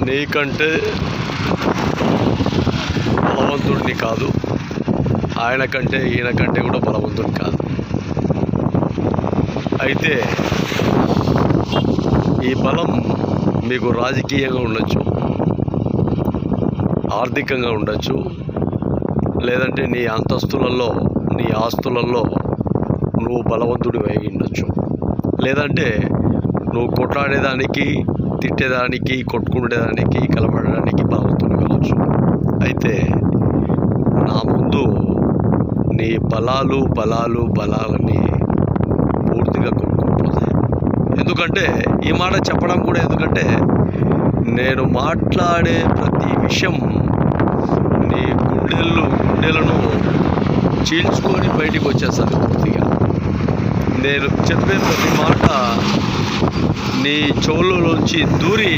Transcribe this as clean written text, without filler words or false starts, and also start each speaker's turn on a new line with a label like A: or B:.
A: నీకంటే బలవంతుడిని కాదు, ఆయన కంటే ఈయన కంటే కూడా బలవంతుడిని కాదు. అయితే ఈ బలం మీకు రాజకీయంగా ఉండొచ్చు, ఆర్థికంగా ఉండొచ్చు, లేదంటే నీ అంతస్తులలో, నీ ఆస్తులలో నువ్వు బలవంతుడి అయి ఉండొచ్చు, లేదంటే నువ్వు కొట్లాడేదానికి, తిట్టేదానికి, కొట్టుకునేదానికి, కలబడడానికి బలవంతుడు కావచ్చు. అయితే నా ముందు నీ బలాలని పూర్తిగా కొట్టుకుపోతాయి. ఎందుకంటే ఈ మాట చెప్పడం కూడా ఎందుకంటే నేను మాట్లాడే ప్రతి విషయం నీ గుండెలను చీల్చుకొని బయటికి వచ్చేస్తుంది పూర్తిగా. నేను చెప్పే ప్రతి మాట నీ చెవులలోంచి దూరి